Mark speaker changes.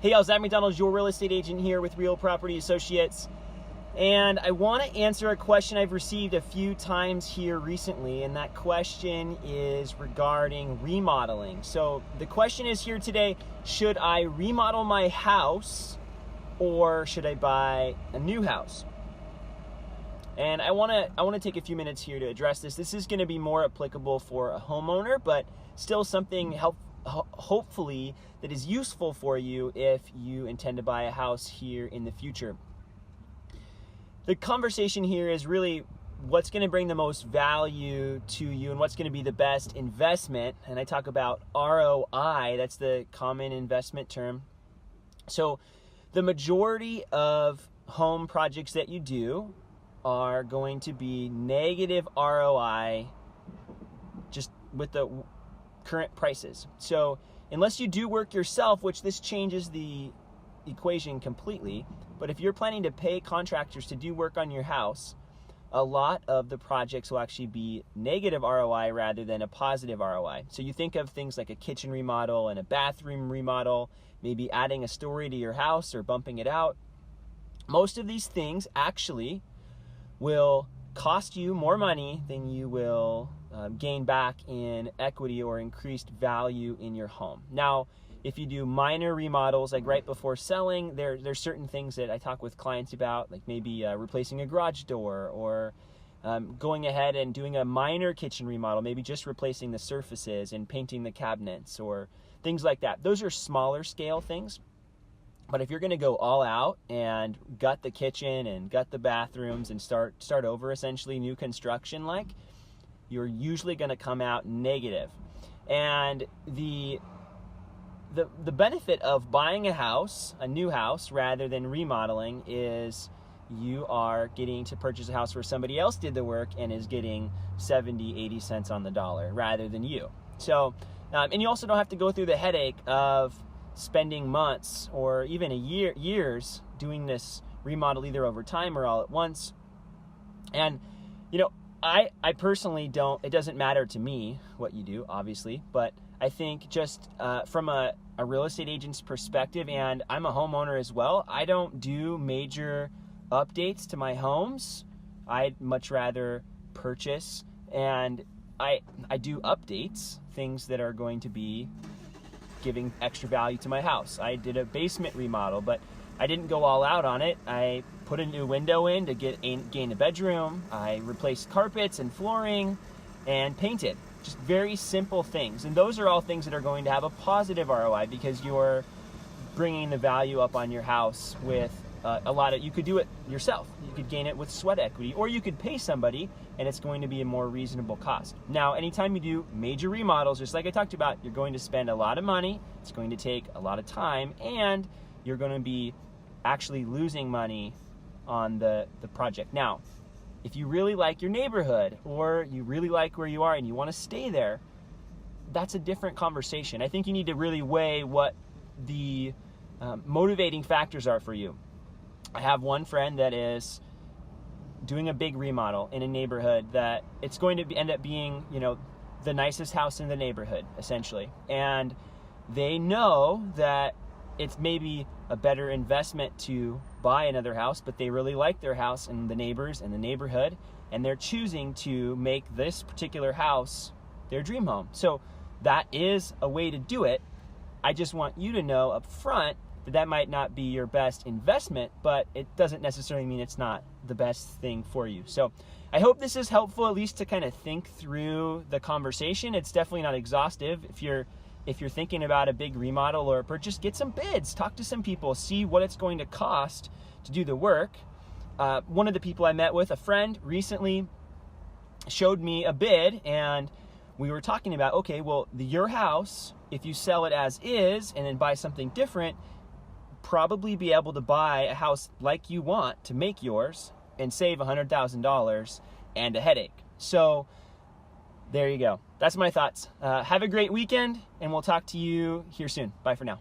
Speaker 1: Hey, y'all, Zach McDonald, your real estate agent here with Real Property Associates. And I want to answer a question I've received a few times here recently, and that question is regarding remodeling. So the question is here today, should I remodel my house or should I buy a new house? And I want to take a few minutes here to address this. This is going to be more applicable for a homeowner, but still something hopefully that is useful for you if you intend to buy a house here in the future. The conversation here is really what's going to bring the most value to you and what's going to be the best investment. And I talk about ROI, that's the common investment term. So the majority of home projects that you do are going to be negative ROI just with the current prices. So unless you do work yourself, which this changes the equation completely, but if you're planning to pay contractors to do work on your house, a lot of the projects will actually be negative ROI rather than a positive ROI. So you think of things like a kitchen remodel and a bathroom remodel, maybe adding a story to your house or bumping it out. Most of these things actually will cost you more money than you will gain back in equity or increased value in your home. Now, if you do minor remodels, like right before selling, there's certain things that I talk with clients about, like maybe replacing a garage door or going ahead and doing a minor kitchen remodel, maybe just replacing the surfaces and painting the cabinets or things like that. Those are smaller scale things. But if you're going to go all out and gut the kitchen and gut the bathrooms and start over, essentially new construction, like, you're usually going to come out negative. And the benefit of buying a house, a new house, rather than remodeling is you are getting to purchase a house where somebody else did the work and is getting 70, 80 cents on the dollar rather than you. So, and you also don't have to go through the headache of spending months or even years doing this remodel either over time or all at once. And, you know, I personally don't, it doesn't matter to me what you do, obviously, but I think just from a real estate agent's perspective, and I'm a homeowner as well, I don't do major updates to my homes. I'd much rather purchase, and I do updates, things that are going to be giving extra value to my house. I did a basement remodel, but I didn't go all out on it. I put a new window in to gain a bedroom. I replaced carpets and flooring and painted. Just very simple things. And those are all things that are going to have a positive ROI because you're bringing the value up on your house with a lot of, you could do it yourself. You could gain it with sweat equity, or you could pay somebody and it's going to be a more reasonable cost. Now, anytime you do major remodels, just like I talked about, you're going to spend a lot of money, it's going to take a lot of time, and you're going to be actually losing money on the project. Now, if you really like your neighborhood or you really like where you are and you want to stay there, that's a different conversation. I think you need to really weigh what the motivating factors are for you. I have one friend that is doing a big remodel in a neighborhood that it's going to end up being, you know, the nicest house in the neighborhood, essentially. And they know that it's maybe a better investment to buy another house, but they really like their house and the neighbors and the neighborhood, and they're choosing to make this particular house their dream home. So that is a way to do it. I just want you to know up front that might not be your best investment, but it doesn't necessarily mean it's not the best thing for you. So I hope this is helpful, at least to kind of think through the conversation. It's definitely not exhaustive. If you're thinking about a big remodel or a purchase, get some bids, talk to some people, see what it's going to cost to do the work. One of the people I met with, a friend, recently showed me a bid, and we were talking about, okay, well, your house, if you sell it as is and then buy something different, probably be able to buy a house like you want to make yours and save $100,000 and a headache. So there you go. That's my thoughts. Have a great weekend, and we'll talk to you here soon. Bye for now.